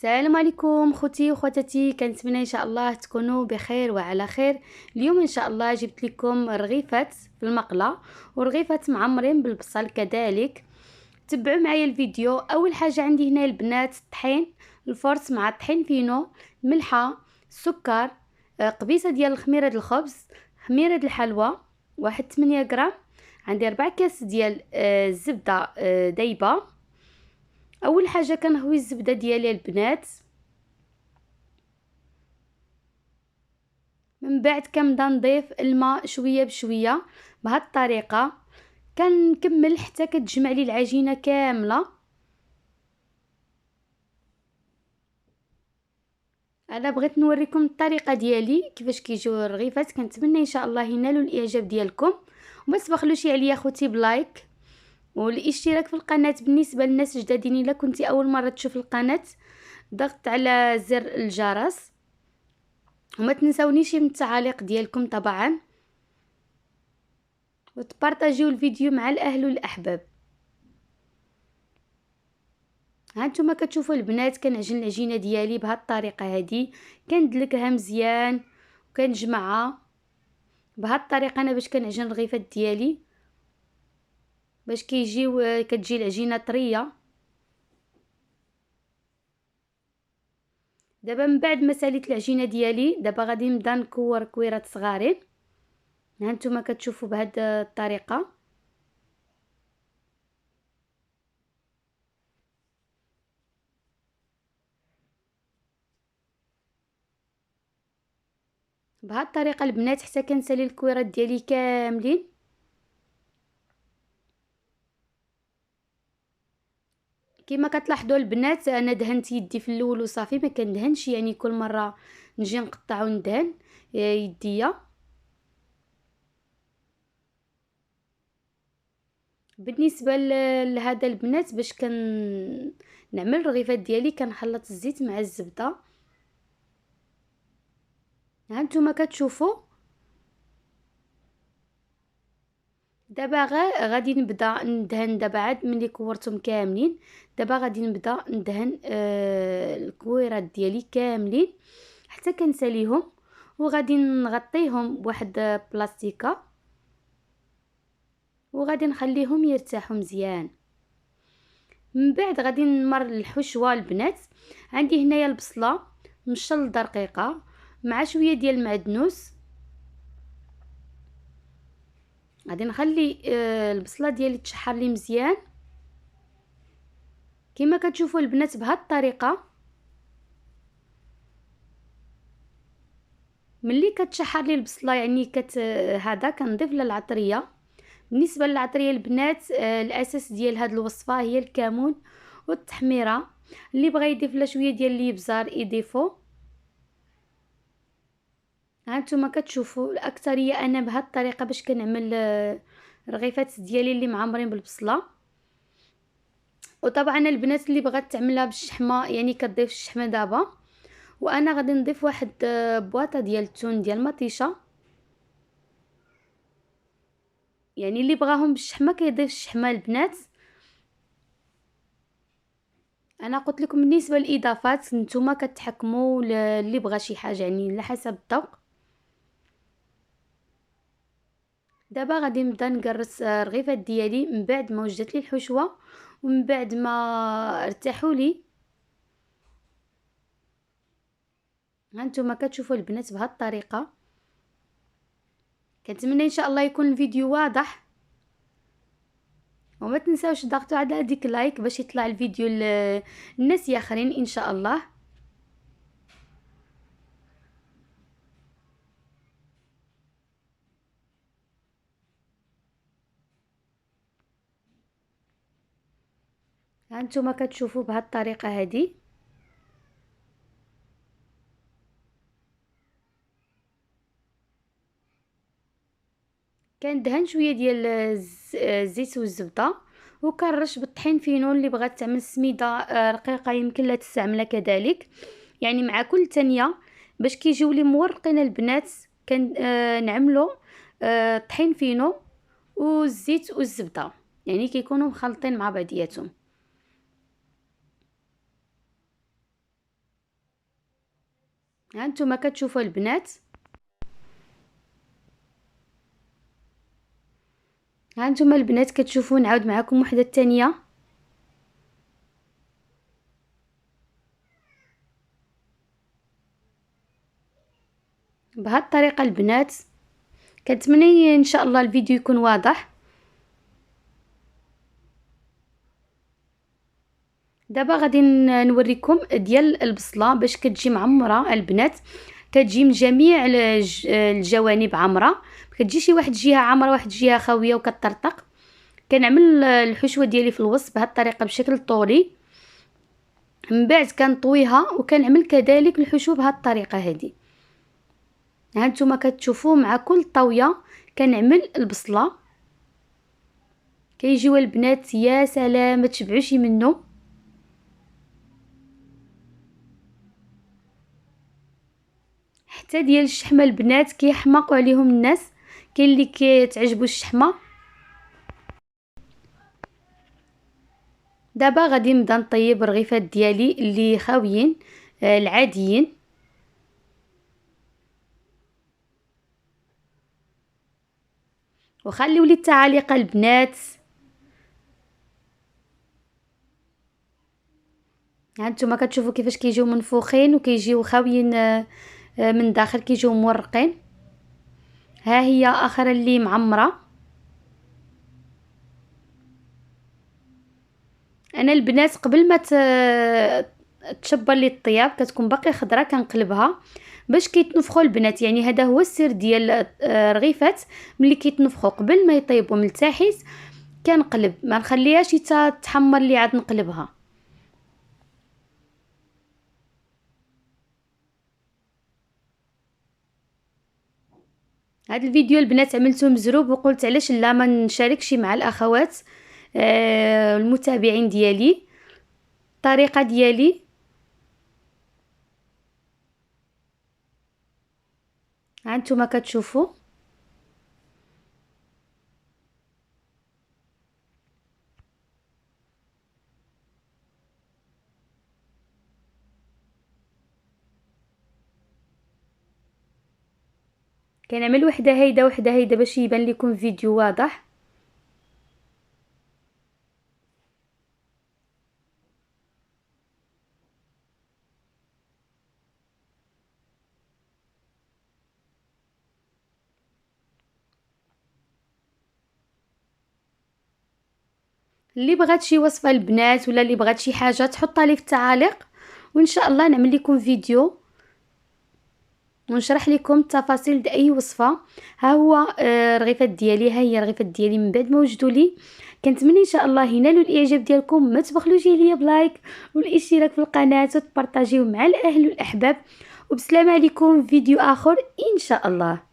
السلام عليكم خوتي وخواتاتي، كنتمنى ان شاء الله تكونوا بخير وعلى خير. اليوم ان شاء الله جبت لكم رغيفات في المقله ورغيفات معمرين بالبصل كذلك. تبعوا معايا الفيديو. اول حاجه عندي هنا البنات الطحين، الفرص مع الطحين فينو، ملحه، السكر، قبيصه ديال الخميره ديال الخبز، خميره ديال الحلوى، واحد 8 غرام. عندي 4 كاس ديال الزبده دايبه. اول حاجه كنهوي الزبده ديالي البنات، من بعد كنبدا نضيف الماء شويه بشويه بهذه الطريقه. كنكمل حتى كتجمع لي العجينه كامله. انا بغيت نوريكم الطريقه ديالي كيفاش كيجيو الرغيفات. كنتمنى ان شاء الله ينالوا الاعجاب ديالكم، وما تبخلوش عليا خوتي بلايك والاشتراك في القناه. بالنسبه للناس جدادين، الا كنتي اول مره تشوف القناه ضغط على زر الجرس، وما تنسونيش من التعاليق ديالكم طبعا، وتبارطاجيو الفيديو مع الاهل والاحباب. هانتوما كتشوفوا البنات كنعجن العجينه ديالي بهذه الطريقه هذه، كندلكها مزيان وكنجمعها بهذه الطريقه. انا باش كنعجن الرغيفات ديالي باش كتجي العجينه طريه. دابا من بعد ما ساليت العجينه ديالي، دابا غادي نبدا نكور كويرات صغارين. هانتوما كتشوفوا بهذه الطريقه. بهذه الطريقه البنات حتى كنسالي الكويرات ديالي كاملين. كما كتلاحظوا البنات انا دهنت يدي في الاول وصافي، ما كندهنش يعني كل مره نجي نقطع وندهن يديا. بالنسبه لهذا البنات باش نعمل الرغيفات ديالي كنخلط الزيت مع الزبده. هانتوما كتشوفوا دابا غادي نبدا ندهن. دابا عاد ملي كورتهم كاملين دابا غادي نبدا ندهن الكويرات ديالي كاملين حتى كنساليهم، وغادي نغطيهم بواحد بلاستيكه وغادي نخليهم يرتاحوا مزيان. من بعد غادي نمر الحشوه البنات. عندي هنايا البصله مشلضه رقيقه مع شويه ديال المعدنوس. غادي نخلي البصله ديالي تشحر لي مزيان كما كتشوفوا البنات بهذه الطريقه. ملي كتشحر لي البصله يعني هذا كنضيف لها العطريه. بالنسبه للعطريه البنات الاساس ديال هذه الوصفه هي الكمون والتحميره. اللي بغى يضيف لها شويه ديال الابزار يضيفوا. هانتوما كتشوفوا الاكثريه انا بهذه الطريقه باش كنعمل الرغيفات ديالي اللي معمرين بالبصله. وطبعا البنات اللي بغات تعملها بالشحمه يعني كتضيف الشحمه دابا. وانا غادي نضيف واحد بواطه ديال التون ديال المطيشه، يعني اللي بغاهم بالشحمه كيضيف الشحمه البنات. انا قلت لكم بالنسبه للاضافات نتوما كتحكموا اللي بغى شي حاجه يعني على حسب الذوق. دابا غادي نبدا نقرص الرغيفات ديالي من بعد ما وجدت لي الحشوه ومن بعد ما ارتاحوا لي. هانتوما كتشوفوا البنات بهذه الطريقه. كنتمنى ان شاء الله يكون الفيديو واضح، وما تنساوش ضغطوا على ديك لايك باش يطلع الفيديو للناس اخرين ان شاء الله. هانتوما كتشوفوا بهذه الطريقه هذه. كندهن شويه ديال الزيت والزبده وكنرش بالطحين فينو. اللي بغات تعمل سميده رقيقه يمكن لها تستعملها كذلك، يعني مع كل ثانيه باش كيجيو لي مورقين البنات نعملو طحين فينو والزيت والزبده، يعني كيكونوا مخلطين مع بعضياتهم. ها نتوما كتشوفوا البنات، ها نتوما البنات كتشوفوا. نعاود معكم وحده الثانيه. بهذه الطريقه البنات. كنتمنى ان شاء الله الفيديو يكون واضح. دابا غادي نوريكم ديال البصله باش كتجي معمره البنات. كتجي من جميع الجوانب عمره، ما كتجيش شي واحد جهه عامره واحد جهه خاويه وكطرطق. كنعمل الحشوه ديالي في الوسط بهذه الطريقه بشكل طولي، من بعد كنطويها وكنعمل كذلك الحشو بهذه الطريقه هذه. ها نتوما كتشوفوا مع كل طويه كنعمل البصله. كيجيو البنات يا سلام ما تشبعوش منه. حتى ديال الشحمه البنات كيحماقوا عليهم الناس، كاين اللي كتعجبو الشحمه. دابا غادي نبدا نطيب الرغيفات ديالي اللي خاويين العاديين. وخليوا لي التعاليق البنات. هانتوما كتشوفوا كيفاش كيجيو منفوخين وكيجيو خاويين من داخل كيجيو مورقين. ها هي اخر اللي معمره. انا البنات قبل ما تشبر لي الطياب كتكون باقي خضره كنقلبها باش كيتنفخوا البنات. يعني هذا هو السر ديال الرغيفات، ملي كيتنفخوا قبل ما يطيبوا من التحت كنقلب، ما نخليهاش تحمر لي عاد نقلبها. هذا الفيديو البنات عملته مزروب وقلت علاش لا ما نشاركش مع الاخوات المتابعين ديالي الطريقه ديالي. هانتوما كتشوفوا كنعمل وحده هيدا وحده هيدا باش يبان لكم فيديو واضح. اللي بغات شي وصفه البنات ولا اللي بغات شي حاجه تحطها لي في التعاليق، وان شاء الله نعمل لكم فيديو ونشرح لكم التفاصيل ديال اي وصفه. ها هو الرغيفات ديالي، ها هي الرغيفات ديالي من بعد ما وجدوا لي. كنتمنى ان شاء الله ينالوا الاعجاب ديالكم. ما تبخلوش عليا بلايك والاشتراك في القناه وتبارطاجيو مع الاهل والاحباب. وبسلام عليكم فيديو اخر ان شاء الله.